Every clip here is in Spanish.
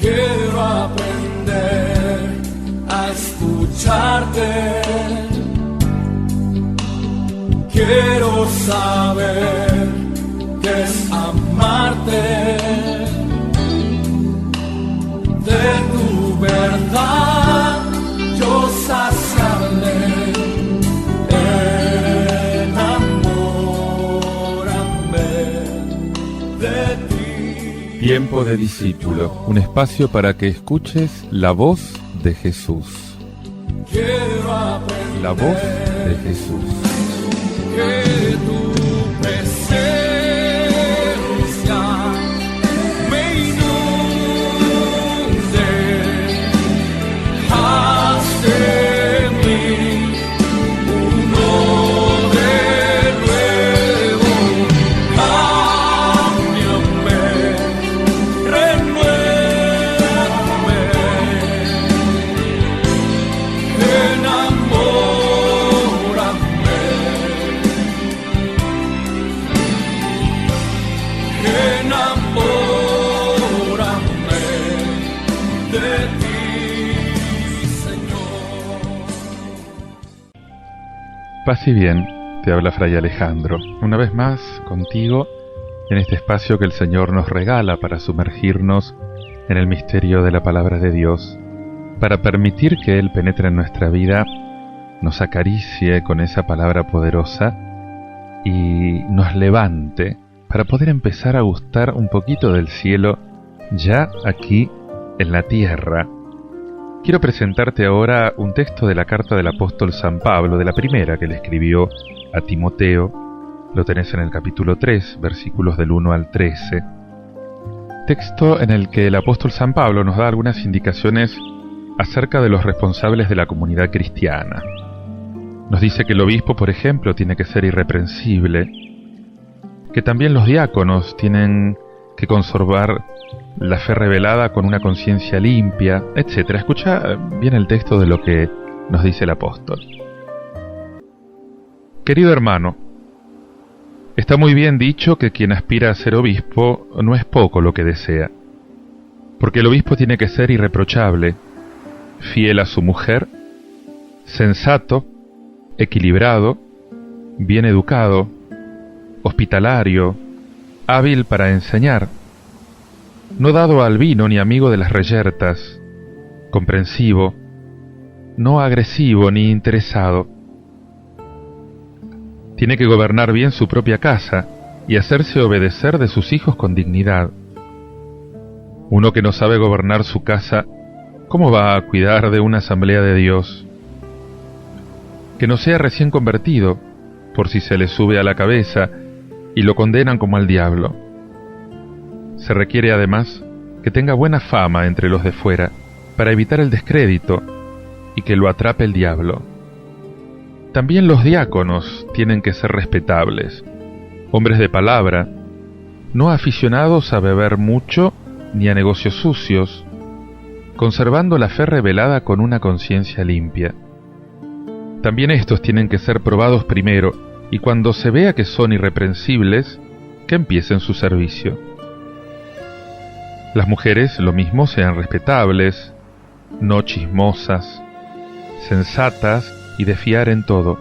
Quiero aprender a escucharte. Quiero saber qué es amarte. De tu verdad yo saciarme. Enamórame de ti. Tiempo de discípulo, un espacio para que escuches la voz de Jesús. Quiero aprender La voz de Jesús. que tu presencia me inunde. Haz de mí uno de nuevo. Cámbiame, renuévame. Enamórame de ti, Señor. Paz y bien, te habla Fray Alejandro, una vez más contigo en este espacio que el Señor nos regala para sumergirnos en el misterio de la palabra de Dios, para permitir que Él penetre en nuestra vida, nos acaricie con esa palabra poderosa y nos levante para poder empezar a gustar un poquito del cielo ya aquí en la tierra. Quiero presentarte ahora un texto de la carta del apóstol San Pablo, de la primera que le escribió a Timoteo. Lo tenés en el capítulo 3, versículos del 1 al 13. Texto en el que el apóstol San Pablo nos da algunas indicaciones acerca de los responsables de la comunidad cristiana. Nos dice que el obispo, por ejemplo, tiene que ser irreprensible, que también los diáconos tienen que conservar la fe revelada con una conciencia limpia, etc. Escucha bien el texto de lo que nos dice el apóstol. Querido hermano, está muy bien dicho que quien aspira a ser obispo no es poco lo que desea, porque el obispo tiene que ser irreprochable, fiel a su mujer, sensato, equilibrado, bien educado, hospitalario, hábil para enseñar, no dado al vino ni amigo de las reyertas, comprensivo, no agresivo ni interesado. Tiene que gobernar bien su propia casa y hacerse obedecer de sus hijos con dignidad. Uno que no sabe gobernar su casa, ¿cómo va a cuidar de una asamblea de Dios? Que no sea recién convertido, por si se le sube a la cabeza y lo condenan como al diablo. Se requiere además que tenga buena fama entre los de fuera, para evitar el descrédito y que lo atrape el diablo. También los diáconos tienen que ser respetables, hombres de palabra, no aficionados a beber mucho ni a negocios sucios, conservando la fe revelada con una conciencia limpia. También estos tienen que ser probados primero, y cuando se vea que son irreprensibles, que empiecen su servicio. Las mujeres, lo mismo, sean respetables, no chismosas, sensatas y de fiar en todo.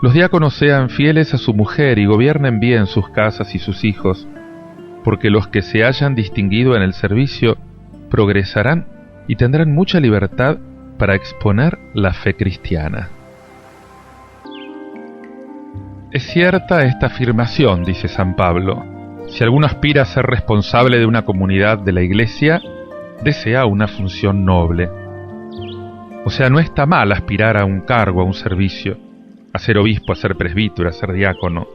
Los diáconos sean fieles a su mujer y gobiernen bien sus casas y sus hijos, porque los que se hayan distinguido en el servicio progresarán y tendrán mucha libertad para exponer la fe cristiana. Es cierta esta afirmación, dice San Pablo. Si alguno aspira a ser responsable de una comunidad de la Iglesia, desea una función noble. O sea, no está mal aspirar a un cargo, a un servicio, a ser obispo, a ser presbítero, a ser diácono.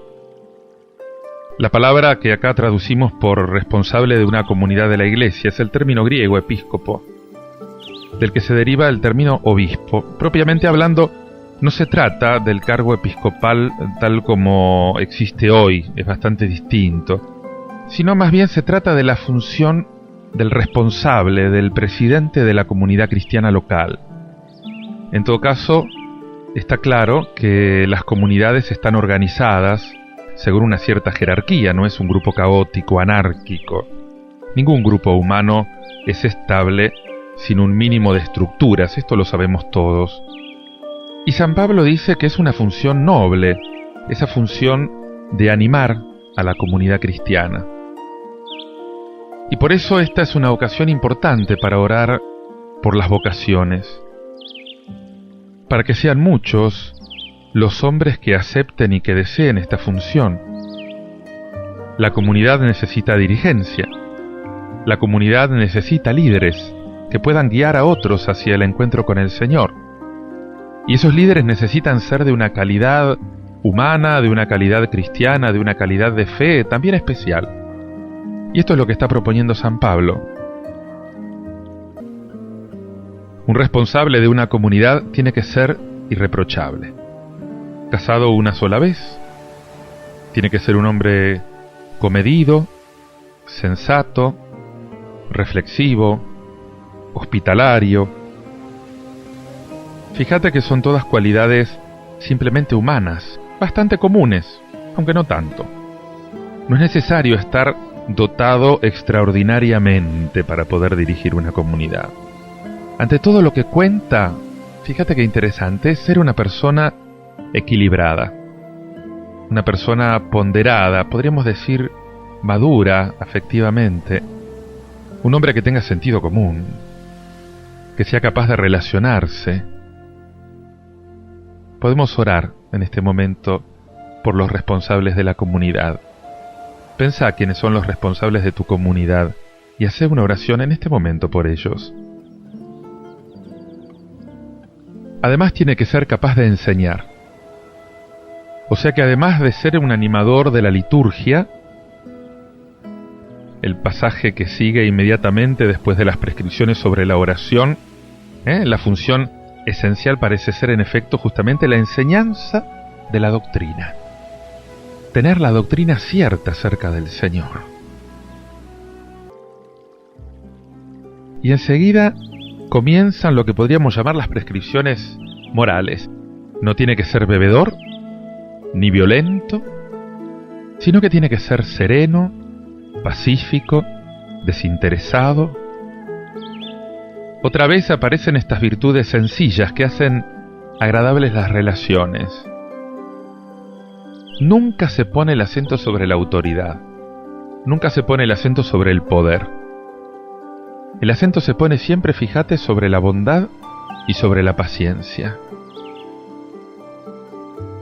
La palabra que acá traducimos por responsable de una comunidad de la Iglesia es el término griego episcopo, del que se deriva el término obispo. Propiamente hablando, no se trata del cargo episcopal tal como existe hoy, es bastante distinto, sino más bien se trata de la función del responsable, del presidente de la comunidad cristiana local. En todo caso, está claro que las comunidades están organizadas según una cierta jerarquía, no es un grupo caótico, anárquico. Ningún grupo humano es estable sin un mínimo de estructuras, esto lo sabemos todos. Y San Pablo dice que es una función noble, esa función de animar a la comunidad cristiana. Y por eso esta es una ocasión importante para orar por las vocaciones, para que sean muchos los hombres que acepten y que deseen esta función. La comunidad necesita dirigencia, la comunidad necesita líderes que puedan guiar a otros hacia el encuentro con el Señor. Y esos líderes necesitan ser de una calidad humana, de una calidad cristiana, de una calidad de fe también especial. Y esto es lo que está proponiendo San Pablo. Un responsable de una comunidad tiene que ser irreprochable. Casado una sola vez, tiene que ser un hombre comedido, sensato, reflexivo, hospitalario. Fíjate que son todas cualidades simplemente humanas, bastante comunes, aunque no tanto. No es necesario estar dotado extraordinariamente para poder dirigir una comunidad. Ante todo, lo que cuenta, fíjate qué interesante, es ser una persona equilibrada, una persona ponderada, podríamos decir madura afectivamente, un hombre que tenga sentido común, que sea capaz de relacionarse. Podemos orar en este momento por los responsables de la comunidad. Pensá quiénes son los responsables de tu comunidad y hacé una oración en este momento por ellos. Además tiene que ser capaz de enseñar. O sea que además de ser un animador de la liturgia, el pasaje que sigue inmediatamente después de las prescripciones sobre la oración, la función esencial parece ser en efecto justamente la enseñanza de la doctrina. Tener la doctrina cierta acerca del Señor. Y enseguida comienzan lo que podríamos llamar las prescripciones morales. No tiene que ser bebedor, ni violento, sino que tiene que ser sereno, pacífico, desinteresado. Otra vez aparecen estas virtudes sencillas que hacen agradables las relaciones. Nunca se pone el acento sobre la autoridad, nunca se pone el acento sobre el poder. El acento se pone siempre, fíjate, sobre la bondad y sobre la paciencia.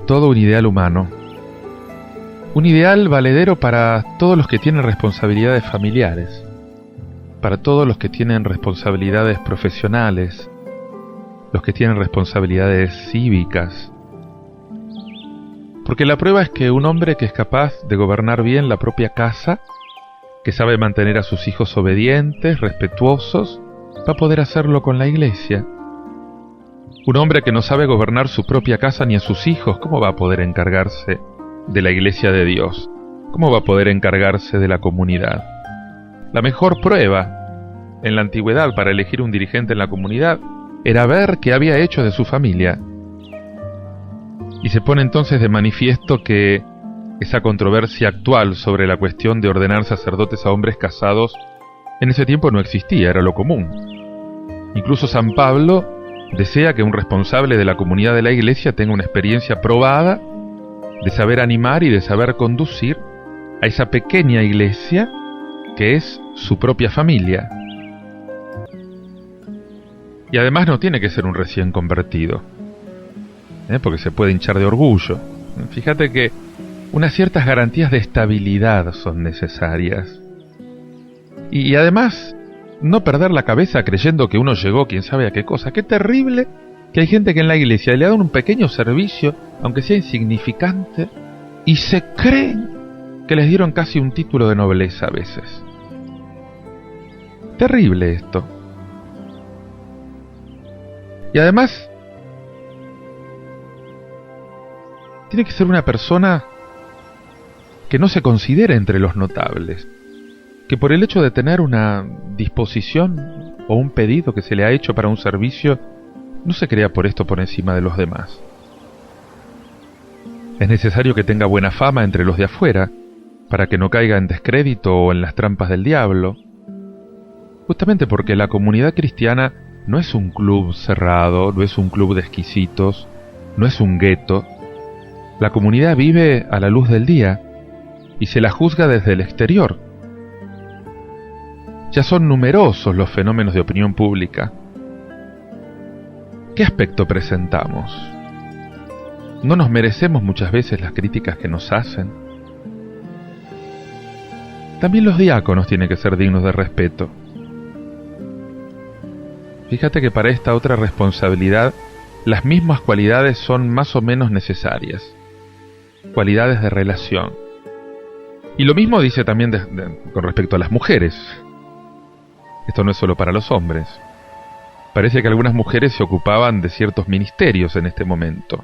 Todo un ideal humano. Un ideal valedero para todos los que tienen responsabilidades familiares, para todos los que tienen responsabilidades profesionales, los que tienen responsabilidades cívicas. Porque la prueba es que un hombre que es capaz de gobernar bien la propia casa, que sabe mantener a sus hijos obedientes, respetuosos, va a poder hacerlo con la iglesia. Un hombre que no sabe gobernar su propia casa ni a sus hijos, ¿cómo va a poder encargarse de la iglesia de Dios? ¿Cómo va a poder encargarse de la comunidad? La mejor prueba en la antigüedad para elegir un dirigente en la comunidad era ver qué había hecho de su familia. Y se pone entonces de manifiesto que esa controversia actual sobre la cuestión de ordenar sacerdotes a hombres casados en ese tiempo no existía, era lo común. Incluso San Pablo desea que un responsable de la comunidad de la iglesia tenga una experiencia probada de saber animar y de saber conducir a esa pequeña iglesia que es su propia familia. Y además no tiene que ser un recién convertido, porque se puede hinchar de orgullo. Fíjate que unas ciertas garantías de estabilidad son necesarias. Y además, no perder la cabeza creyendo que uno llegó quién sabe a qué cosa. Qué terrible que hay gente que en la iglesia le dan un pequeño servicio, aunque sea insignificante, y se creen que les dieron casi un título de nobleza a veces. Terrible esto. Y además, tiene que ser una persona que no se considere entre los notables, que por el hecho de tener una disposición o un pedido que se le ha hecho para un servicio, no se crea por esto por encima de los demás. Es necesario que tenga buena fama entre los de afuera, para que no caiga en descrédito o en las trampas del diablo. Justamente porque la comunidad cristiana no es un club cerrado, no es un club de exquisitos, no es un gueto. La comunidad vive a la luz del día y se la juzga desde el exterior. Ya son numerosos los fenómenos de opinión pública. ¿Qué aspecto presentamos? ¿No nos merecemos muchas veces las críticas que nos hacen? También los diáconos tienen que ser dignos de respeto. Fíjate que para esta otra responsabilidad, las mismas cualidades son más o menos necesarias. Cualidades de relación. Y lo mismo dice también con respecto a las mujeres. Esto no es solo para los hombres. Parece que algunas mujeres se ocupaban de ciertos ministerios en este momento.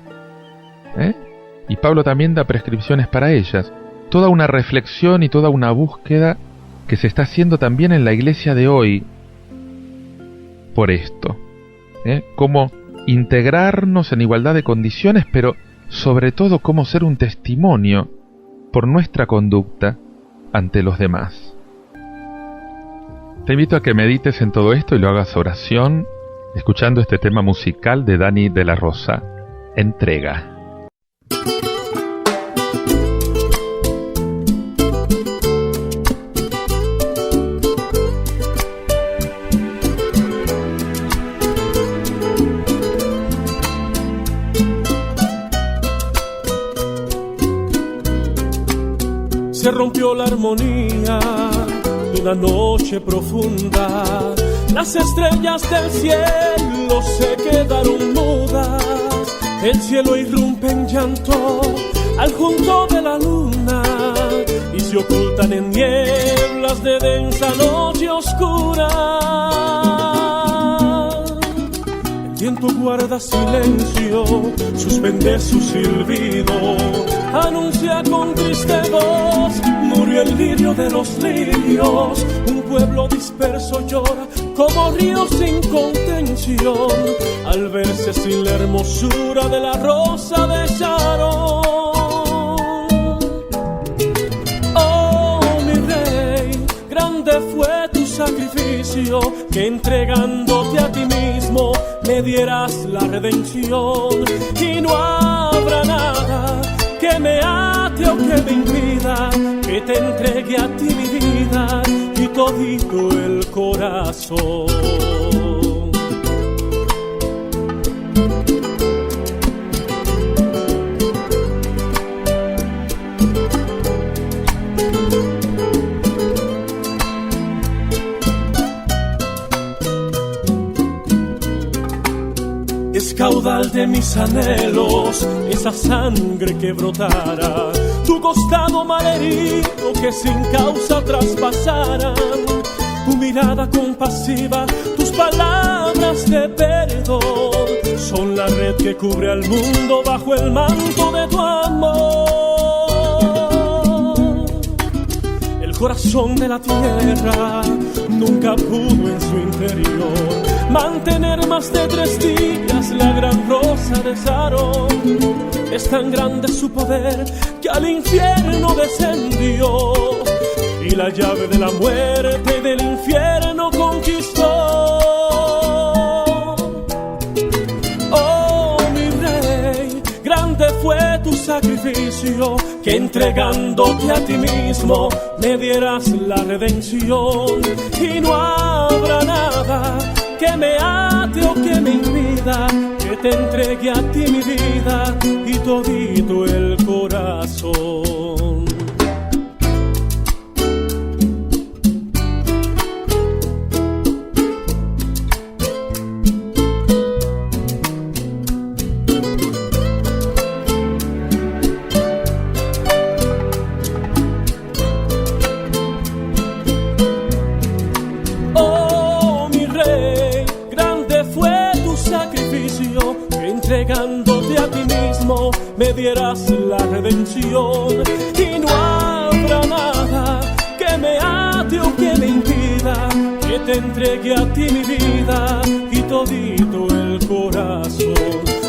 Y Pablo también da prescripciones para ellas. Toda una reflexión y toda una búsqueda que se está haciendo también en la iglesia de hoy por esto. Cómo integrarnos en igualdad de condiciones, pero sobre todo cómo ser un testimonio por nuestra conducta ante los demás. Te invito a que medites en todo esto y lo hagas oración, escuchando este tema musical de Dani de la Rosa, Entrega. Se rompió la armonía de una noche profunda. Las estrellas del cielo se quedaron mudas. El cielo irrumpe en llanto al junto de la luna y se ocultan en nieblas de densa noche oscura. El viento guarda silencio, suspende su silbido, anuncia con triste voz, murió el lirio de los lirios. Un pueblo disperso llora como río sin contención al verse sin la hermosura de la rosa de Sharon. Oh, mi rey, grande fue tu sacrificio, que entregándote a ti mismo me dieras la redención. Y no habrá nada que me ate o que me impida que te entregue a ti mi vida y todito el corazón. Es caudal de mis anhelos esa sangre que brotara, tu costado malherido que sin causa traspasaran, tu mirada compasiva, tus palabras de perdón, son la red que cubre al mundo bajo el manto de tu amor. El corazón de la tierra nunca pudo en su interior mantener más de 3 días la gran rosa de Sharon. Es tan grande su poder que al infierno descendió y la llave de la muerte del infierno conquistó. Oh, mi rey, grande fue tu sacrificio, que entregándote a ti mismo me dieras la redención. Y no habrá nada que me ate o que me impida que te entregue a ti mi vida y todito el corazón. Entregándote a ti mismo me dieras la redención. Y no habrá nada que me ate o que me impida que te entregue a ti mi vida y todito el corazón.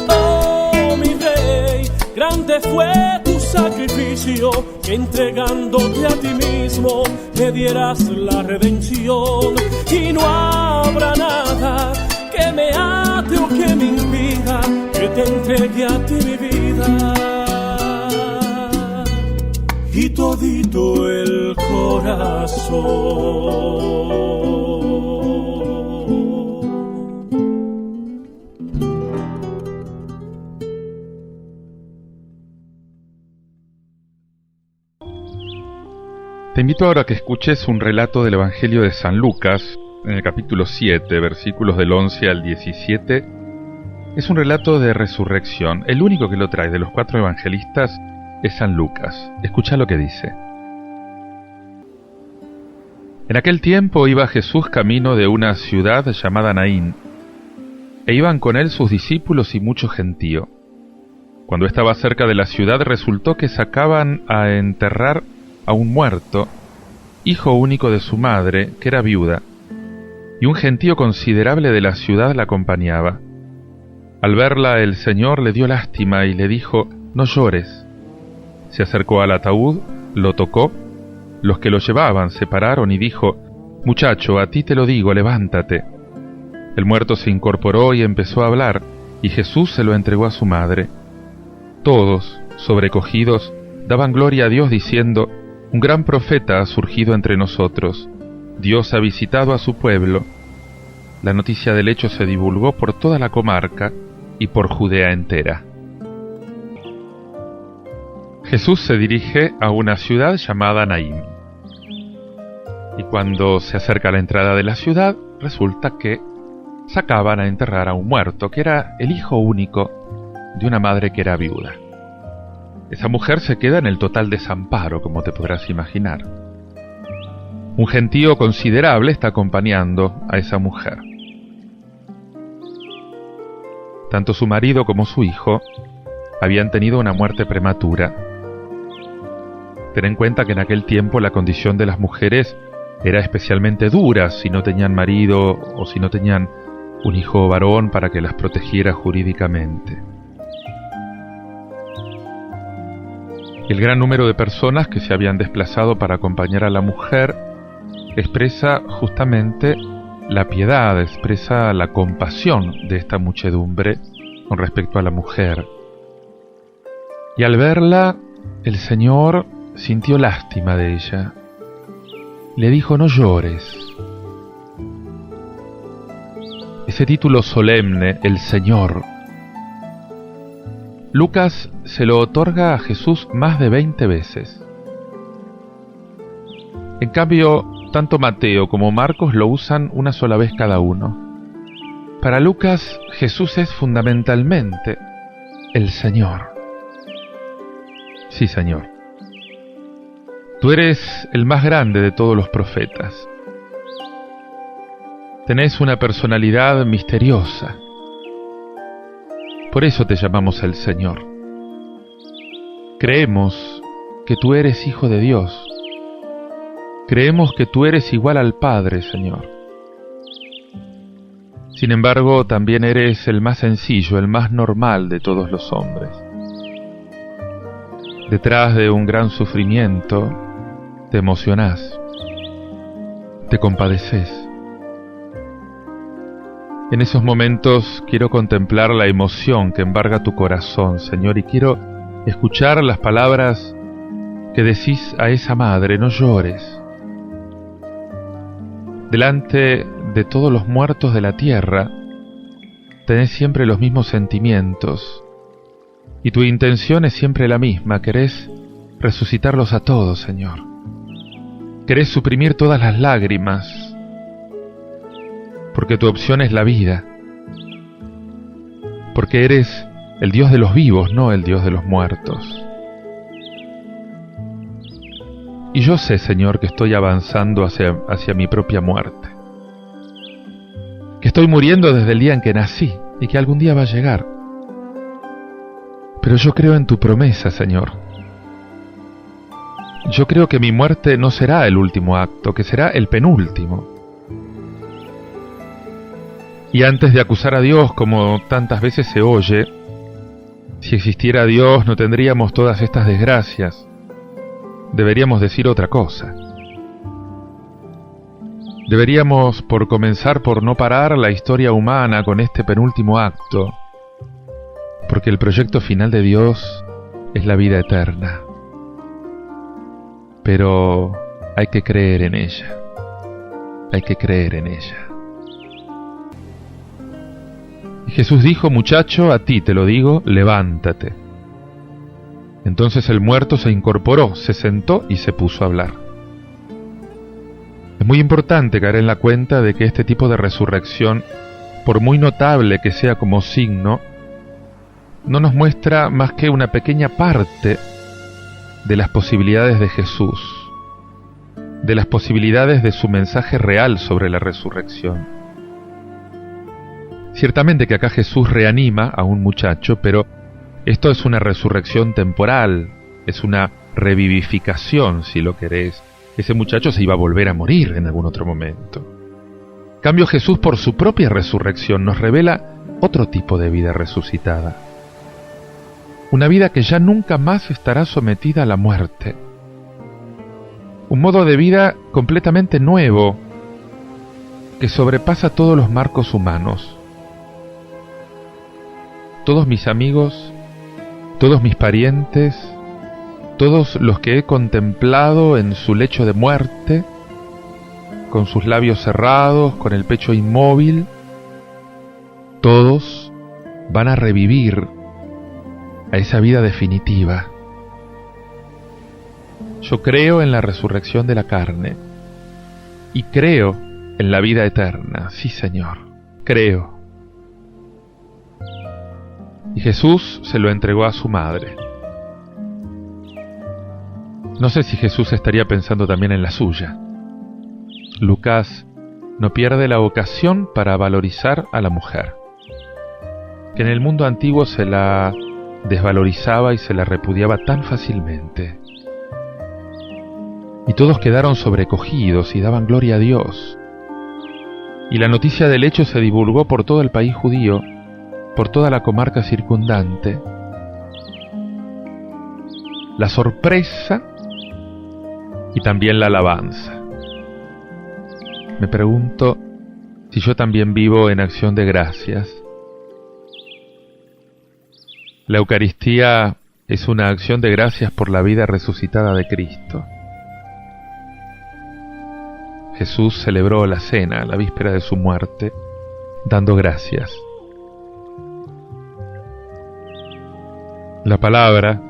Oh, mi rey, grande fue tu sacrificio, sacrificio, que entregándote a ti mismo me dieras la redención. Y no habrá nada que me ate o que me impida que te entregue a ti mi vida. Y todito el corazón. Te invito ahora a que escuches un relato del Evangelio de San Lucas, en el capítulo 7, versículos del 11 al 17. Es un relato de resurrección. El único que lo trae de los 4 evangelistas es San Lucas. Escucha lo que dice. En aquel tiempo iba Jesús camino de una ciudad llamada Naín, e iban con él sus discípulos y mucho gentío. Cuando estaba cerca de la ciudad, resultó que sacaban a enterrar a un muerto, hijo único de su madre, que era viuda, y un gentío considerable de la ciudad la acompañaba. Al verla, el Señor le dio lástima y le dijo: «No llores». Se acercó al ataúd, lo tocó, los que lo llevaban se pararon y dijo: «Muchacho, a ti te lo digo, levántate». El muerto se incorporó y empezó a hablar, y Jesús se lo entregó a su madre. Todos, sobrecogidos, daban gloria a Dios diciendo: «Un gran profeta ha surgido entre nosotros. Dios ha visitado a su pueblo». La noticia del hecho se divulgó por toda la comarca y por Judea entera. Jesús se dirige a una ciudad llamada Naín. Y cuando se acerca a la entrada de la ciudad, resulta que sacaban a enterrar a un muerto, que era el hijo único de una madre que era viuda. Esa mujer se queda en el total desamparo, como te podrás imaginar. Un gentío considerable está acompañando a esa mujer. Tanto su marido como su hijo habían tenido una muerte prematura. Ten en cuenta que en aquel tiempo la condición de las mujeres era especialmente dura si no tenían marido o si no tenían un hijo varón para que las protegiera jurídicamente. El gran número de personas que se habían desplazado para acompañar a la mujer expresa justamente la piedad, expresa la compasión de esta muchedumbre con respecto a la mujer. Y al verla, el Señor sintió lástima de ella. Le dijo: «No llores». Ese título solemne, el Señor, Lucas se lo otorga a Jesús más de 20 veces. En cambio, tanto Mateo como Marcos lo usan una sola vez cada uno. Para Lucas, Jesús es fundamentalmente el Señor. Sí, Señor. Tú eres el más grande de todos los profetas. Tenés una personalidad misteriosa. Por eso te llamamos el Señor. Creemos que tú eres Hijo de Dios. Creemos que tú eres igual al Padre, Señor. Sin embargo, también eres el más sencillo, el más normal de todos los hombres. Detrás de un gran sufrimiento, te emocionás, te compadeces. En esos momentos quiero contemplar la emoción que embarga tu corazón, Señor, y quiero escuchar las palabras que decís a esa madre: «No llores». Delante de todos los muertos de la tierra, tenés siempre los mismos sentimientos, y tu intención es siempre la misma: querés resucitarlos a todos, Señor. Querés suprimir todas las lágrimas, porque tu opción es la vida, porque eres el Dios de los vivos, no el Dios de los muertos. Y yo sé, Señor, que estoy avanzando hacia mi propia muerte, que estoy muriendo desde el día en que nací y que algún día va a llegar. Pero yo creo en tu promesa, Señor. Yo creo que mi muerte no será el último acto, que será el penúltimo. Y antes de acusar a Dios, como tantas veces se oye, Si existiera Dios, no tendríamos todas estas desgracias. Deberíamos decir otra cosa. Deberíamos, por comenzar, por no parar la historia humana con este penúltimo acto, porque el proyecto final de Dios es la vida eterna. Pero hay que creer en ella. Hay que creer en ella. Y Jesús dijo: muchacho, a ti te lo digo, levántate. Entonces el muerto se incorporó, se sentó y se puso a hablar. Es muy importante caer en la cuenta de que este tipo de resurrección, por muy notable que sea como signo, no nos muestra más que una pequeña parte de las posibilidades de Jesús, de las posibilidades de su mensaje real sobre la resurrección. Ciertamente que acá Jesús reanima a un muchacho, pero esto es una resurrección temporal, es una revivificación, si lo querés. Ese muchacho se iba a volver a morir en algún otro momento. En cambio, Jesús, por su propia resurrección, nos revela otro tipo de vida resucitada. Una vida que ya nunca más estará sometida a la muerte. Un modo de vida completamente nuevo, que sobrepasa todos los marcos humanos. Todos mis amigos, todos mis parientes, todos los que he contemplado en su lecho de muerte, con sus labios cerrados, con el pecho inmóvil, todos van a revivir a esa vida definitiva. Yo creo en la resurrección de la carne y creo en la vida eterna. Sí, Señor, creo. Y Jesús se lo entregó a su madre. No sé si Jesús estaría pensando también en la suya. Lucas no pierde la ocasión para valorizar a la mujer, que en el mundo antiguo se la desvalorizaba y se la repudiaba tan fácilmente. Y todos quedaron sobrecogidos y daban gloria a Dios. Y la noticia del hecho se divulgó por todo el país judío, por toda la comarca circundante. La sorpresa y también la alabanza. Me pregunto si yo también vivo en acción de gracias. La Eucaristía es una acción de gracias por la vida resucitada de Cristo. Jesús celebró la cena, la víspera de su muerte, dando gracias. La palabra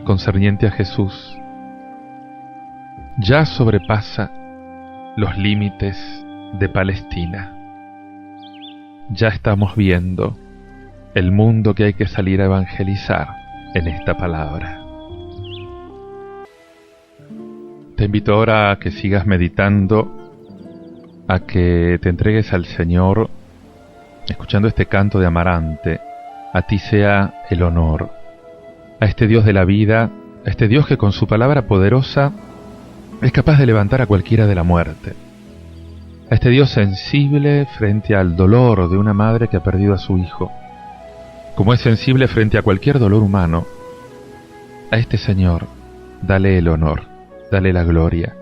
concerniente a Jesús ya sobrepasa los límites de Palestina. Ya estamos viendo el mundo que hay que salir a evangelizar en esta palabra. Te invito ahora a que sigas meditando, a que te entregues al Señor, escuchando este canto de Amarante. A ti sea el honor, a este Dios de la vida, a este Dios que con su palabra poderosa es capaz de levantar a cualquiera de la muerte, a este Dios sensible frente al dolor de una madre que ha perdido a su hijo, como es sensible frente a cualquier dolor humano. A este Señor, dale el honor, dale la gloria,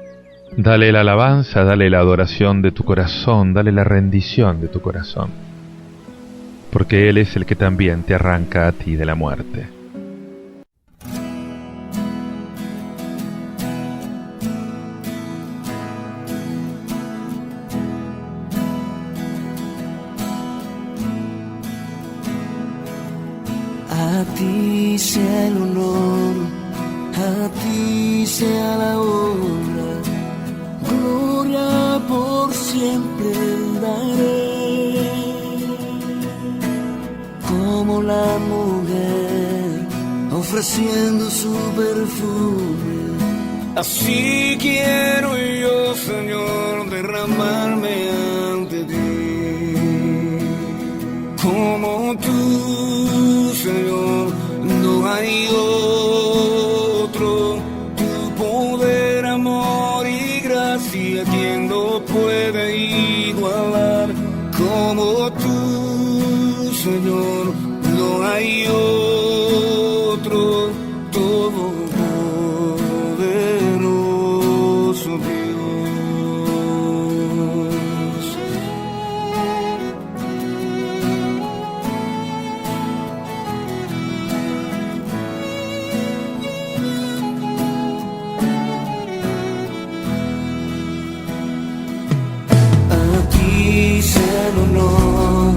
dale la alabanza, dale la adoración de tu corazón, dale la rendición de tu corazón, porque Él es el que también te arranca a ti de la muerte. A ti sea el honor, a ti sea la honra, gloria por siempre daré. Como la mujer ofreciendo su perfume, así quiero yo, Señor, derramarme ante ti. Como tú, Señor, no hay otro. Tu poder, amor y gracia, ¿quién lo puede igualar? Como tú, Señor, no hay otro. honor,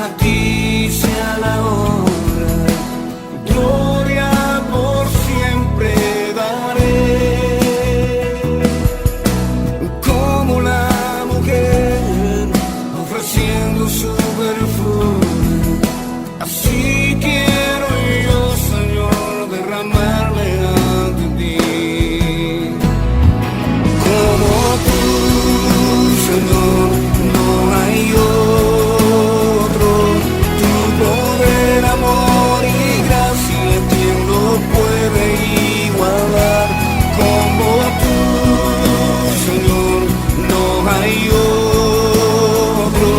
a ti sea la honra, gloria por siempre daré, como la mujer ofreciendo su perfume, así quiero yo, Señor, derramarme ante ti. Como tú, Señor, no hay otro, tu poder, amor y gracia, ¿quién lo puede igualar? Como tú, Señor, no hay otro,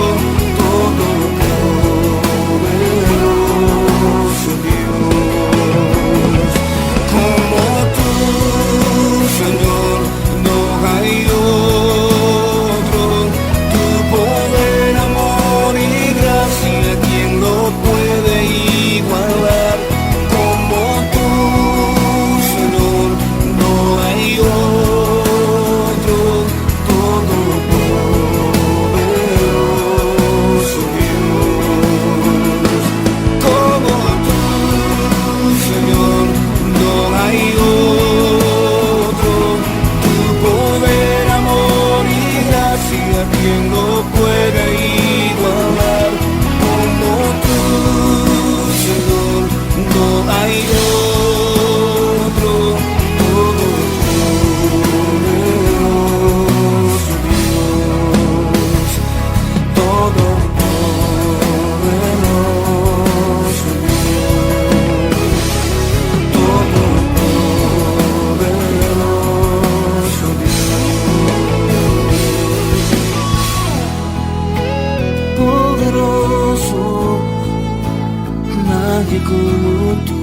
todopoderoso Dios. Como tú, Señor, no hay otro, tu poder, amor y gracia, ¿quién lo puede igualar? Como tú, Señor, no hay otro, todopoderoso Dios. Como tú, Señor, no hay otro, tu poder, amor y gracia, ¿quién lo puede igualar? Como tú, Señor, no hay otro, todopoderoso Dios, todopoderoso Dios, todopoderoso Dios, poderoso, nadie como tú.